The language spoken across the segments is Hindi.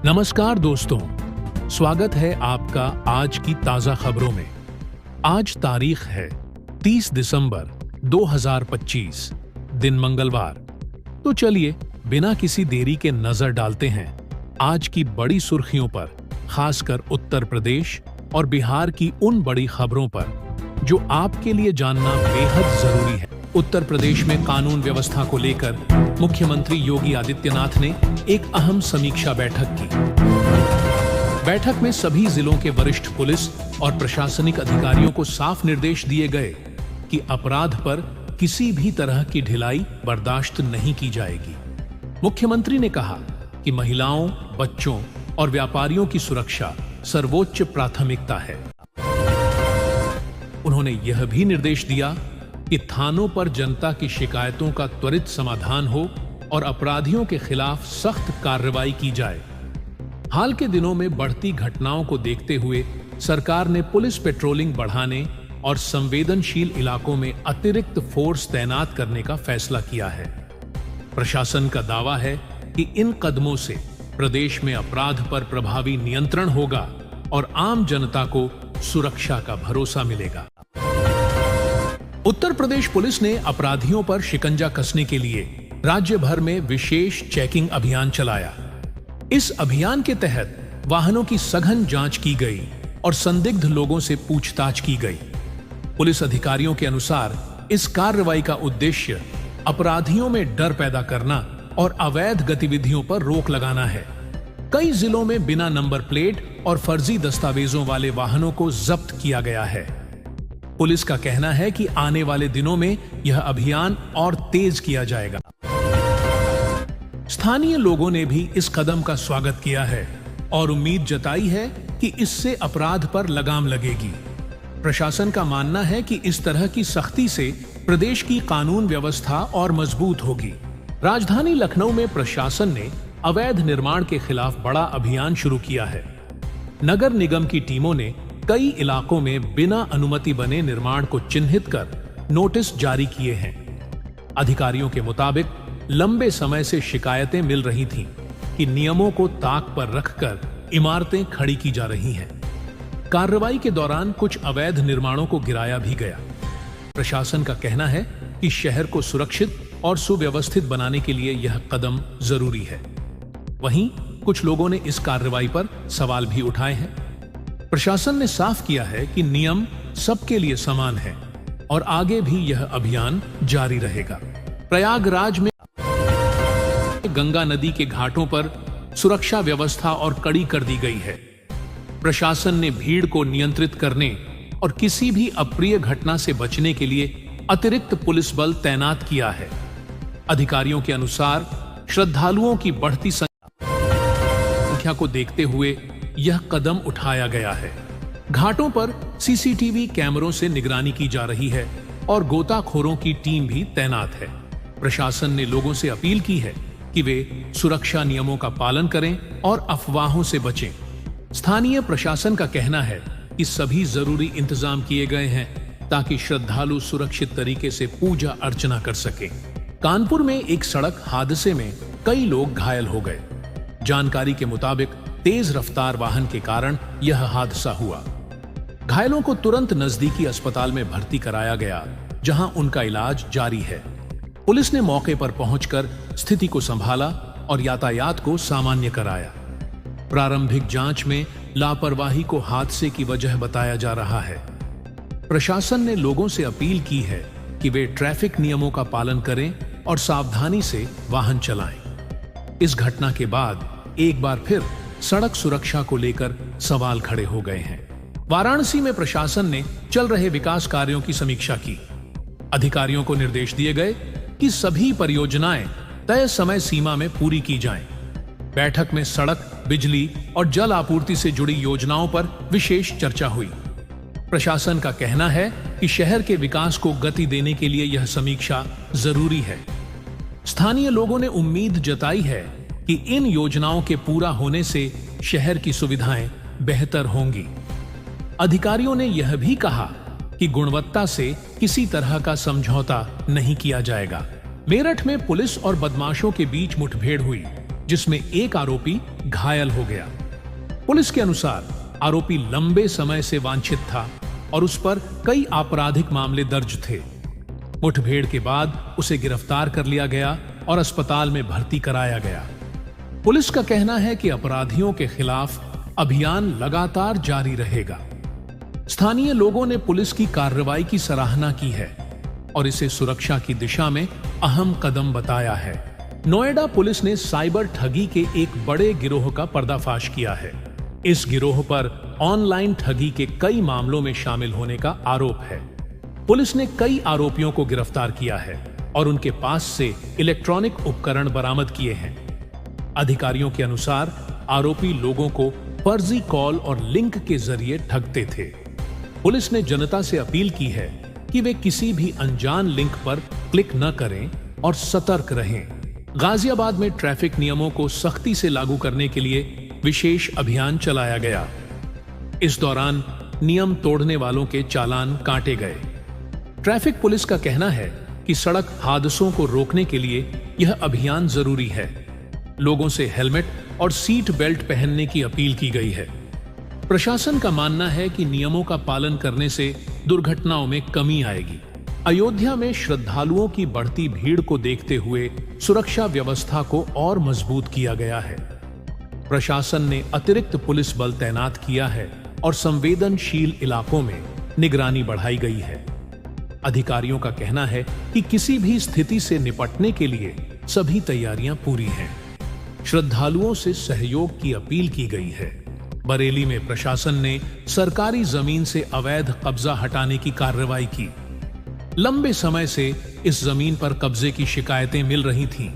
नमस्कार दोस्तों, स्वागत है आपका आज की ताजा खबरों में। आज तारीख है 30 दिसंबर 2025, दिन मंगलवार। तो चलिए बिना किसी देरी के नजर डालते हैं आज की बड़ी सुर्खियों पर, खासकर उत्तर प्रदेश और बिहार की उन बड़ी खबरों पर जो आपके लिए जानना बेहद जरूरी है। उत्तर प्रदेश में कानून व्यवस्था को लेकर मुख्यमंत्री योगी आदित्यनाथ ने एक अहम समीक्षा बैठक की। बैठक में सभी जिलों के वरिष्ठ पुलिस और प्रशासनिक अधिकारियों को साफ निर्देश दिए गए कि अपराध पर किसी भी तरह की ढिलाई बर्दाश्त नहीं की जाएगी। मुख्यमंत्री ने कहा कि महिलाओं, बच्चों और व्यापारियों की सुरक्षा सर्वोच्च प्राथमिकता है। उन्होंने यह भी निर्देश दिया कि थानों पर जनता की शिकायतों का त्वरित समाधान हो और अपराधियों के खिलाफ सख्त कार्रवाई की जाए। हाल के दिनों में बढ़ती घटनाओं को देखते हुए सरकार ने पुलिस पेट्रोलिंग बढ़ाने और संवेदनशील इलाकों में अतिरिक्त फोर्स तैनात करने का फैसला किया है। प्रशासन का दावा है कि इन कदमों से प्रदेश में अपराध पर प्रभावी नियंत्रण होगा और आम जनता को सुरक्षा का भरोसा मिलेगा। उत्तर प्रदेश पुलिस ने अपराधियों पर शिकंजा कसने के लिए राज्य भर में विशेष चेकिंग अभियान चलाया। इस अभियान के तहत वाहनों की सघन जांच की गई और संदिग्ध लोगों से पूछताछ की गई। पुलिस अधिकारियों के अनुसार इस कार्रवाई का उद्देश्य अपराधियों में डर पैदा करना और अवैध गतिविधियों पर रोक लगाना है। कई जिलों में बिना नंबर प्लेट और फर्जी दस्तावेजों वाले वाहनों को जब्त किया गया है। पुलिस का कहना है कि आने वाले दिनों में यह अभियान और तेज किया जाएगा। स्थानीय लोगों ने भी इस कदम का स्वागत किया है और उम्मीद जताई है कि इससे अपराध पर लगाम लगेगी। प्रशासन का मानना है कि इस तरह की सख्ती से प्रदेश की कानून व्यवस्था और मजबूत होगी। राजधानी लखनऊ में प्रशासन ने अवैध निर्माण के खिलाफ बड़ा अभियान शुरू किया है। नगर निगम की टीमों ने कई इलाकों में बिना अनुमति बने निर्माण को चिन्हित कर नोटिस जारी किए हैं। अधिकारियों के मुताबिक लंबे समय से शिकायतें मिल रही थीं कि नियमों को ताक पर रखकर इमारतें खड़ी की जा रही हैं। कार्रवाई के दौरान कुछ अवैध निर्माणों को गिराया भी गया। प्रशासन का कहना है कि शहर को सुरक्षित और सुव्यवस्थित बनाने के लिए यह कदम जरूरी है। वहीं कुछ लोगों ने इस कार्रवाई पर सवाल भी उठाए हैं। प्रशासन ने साफ किया है कि नियम सबके लिए समान है और आगे भी यह अभियान जारी रहेगा। प्रयागराज में गंगा नदी के घाटों पर सुरक्षा व्यवस्था और कड़ी कर दी गई है। प्रशासन ने भीड़ को नियंत्रित करने और किसी भी अप्रिय घटना से बचने के लिए अतिरिक्त पुलिस बल तैनात किया है। अधिकारियों के अनुसार श्रद्धालुओं की बढ़ती संख्या को देखते हुए यह कदम उठाया गया है। घाटों पर सीसीटीवी कैमरों से निगरानी की जा रही है और गोताखोरों की टीम भी तैनात है। प्रशासन ने लोगों से अपील की है कि वे सुरक्षा नियमों का पालन करें और अफवाहों से बचें। स्थानीय प्रशासन का कहना है कि सभी जरूरी इंतजाम किए गए हैं ताकि श्रद्धालु सुरक्षित तरीके से पूजा अर्चना कर सकें। कानपुर में एक सड़क हादसे में कई लोग घायल हो गए। जानकारी के मुताबिक तेज रफ्तार वाहन के कारण यह हादसा हुआ। घायलों को तुरंत नजदीकी अस्पताल में भर्ती कराया गया, जहां उनका इलाज जारी है। पुलिस ने मौके पर पहुंचकर स्थिति को संभाला और यातायात को सामान्य कराया। प्रारंभिक जांच में लापरवाही को हादसे की वजह बताया जा रहा है। प्रशासन ने लोगों से अपील की है कि वे ट्रैफिक नियमों का पालन करें और सावधानी से वाहन चलाएं। इस घटना के बाद एक बार फिर सड़क सुरक्षा को लेकर सवाल खड़े हो गए हैं। वाराणसी में प्रशासन ने चल रहे विकास कार्यों की समीक्षा की। अधिकारियों को निर्देश दिए गए कि सभी परियोजनाएं तय समय सीमा में पूरी की जाएं। बैठक में सड़क, बिजली और जल आपूर्ति से जुड़ी योजनाओं पर विशेष चर्चा हुई। प्रशासन का कहना है कि शहर के विकास को गति देने के लिए यह समीक्षा जरूरी है। स्थानीय लोगों ने उम्मीद जताई है कि इन योजनाओं के पूरा होने से शहर की सुविधाएं बेहतर होंगी। अधिकारियों ने यह भी कहा कि गुणवत्ता से किसी तरह का समझौता नहीं किया जाएगा। मेरठ में पुलिस और बदमाशों के बीच मुठभेड़ हुई। जिसमें एक आरोपी घायल हो गया। पुलिस के अनुसार आरोपी लंबे समय से वांछित था और उस पर कई आपराधिक मामले दर्ज थे। मुठभेड़ के बाद उसे गिरफ्तार कर लिया गया और अस्पताल में भर्ती कराया गया। पुलिस का कहना है कि अपराधियों के खिलाफ अभियान लगातार जारी रहेगा। स्थानीय लोगों ने पुलिस की कार्रवाई की सराहना की है और इसे सुरक्षा की दिशा में अहम कदम बताया है। नोएडा पुलिस ने साइबर ठगी के एक बड़े गिरोह का पर्दाफाश किया है। इस गिरोह पर ऑनलाइन ठगी के कई मामलों में शामिल होने का आरोप है। पुलिस ने कई आरोपियों को गिरफ्तार किया है और उनके पास से इलेक्ट्रॉनिक उपकरण बरामद किए हैं। अधिकारियों के अनुसार आरोपी लोगों को फर्जी कॉल और लिंक के जरिए ठगते थे। पुलिस ने जनता से अपील की है कि वे किसी भी अनजान लिंक पर क्लिक न करें और सतर्क रहें। गाजियाबाद में ट्रैफिक नियमों को सख्ती से लागू करने के लिए विशेष अभियान चलाया गया। इस दौरान नियम तोड़ने वालों के चालान काटे गए। ट्रैफिक पुलिस का कहना है कि सड़क हादसों को रोकने के लिए यह अभियान जरूरी है। लोगों से हेलमेट और सीट बेल्ट पहनने की अपील की गई है। प्रशासन का मानना है कि नियमों का पालन करने से दुर्घटनाओं में कमी आएगी। अयोध्या में श्रद्धालुओं की बढ़ती भीड़ को देखते हुए सुरक्षा व्यवस्था को और मजबूत किया गया है। प्रशासन ने अतिरिक्त पुलिस बल तैनात किया है और संवेदनशील इलाकों में निगरानी बढ़ाई गई है। अधिकारियों का कहना है कि किसी भी स्थिति से निपटने के लिए सभी तैयारियां पूरी हैं। श्रद्धालुओं से सहयोग की अपील की गई है। बरेली में प्रशासन ने सरकारी जमीन से अवैध कब्जा हटाने की कार्रवाई की। लंबे समय से इस जमीन पर कब्जे की शिकायतें मिल रही थीं।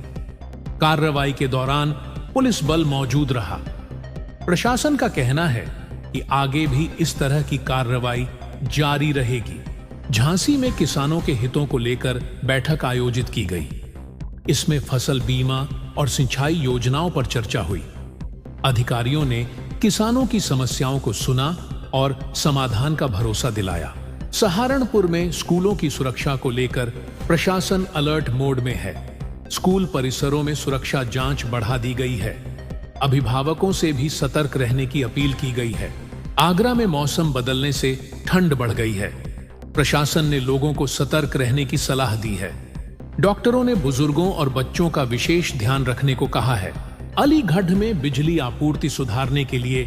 कार्रवाई के दौरान पुलिस बल मौजूद रहा। प्रशासन का कहना है कि आगे भी इस तरह की कार्रवाई जारी रहेगी। झांसी में किसानों के हितों को लेकर बैठक आयोजित की गई। इसमें फसल बीमा और सिंचाई योजनाओं पर चर्चा हुई। अधिकारियों ने किसानों की समस्याओं को सुना और समाधान का भरोसा दिलाया। सहारनपुर में स्कूलों की सुरक्षा को लेकर प्रशासन अलर्ट मोड में है। स्कूल परिसरों में सुरक्षा जांच बढ़ा दी गई है। अभिभावकों से भी सतर्क रहने की अपील की गई है। आगरा में मौसम बदलने से ठंड बढ़ गई है। प्रशासन ने लोगों को सतर्क रहने की सलाह दी है। डॉक्टरों ने बुजुर्गों और बच्चों का विशेष ध्यान रखने को कहा है। अलीगढ़ में बिजली आपूर्ति सुधारने के लिए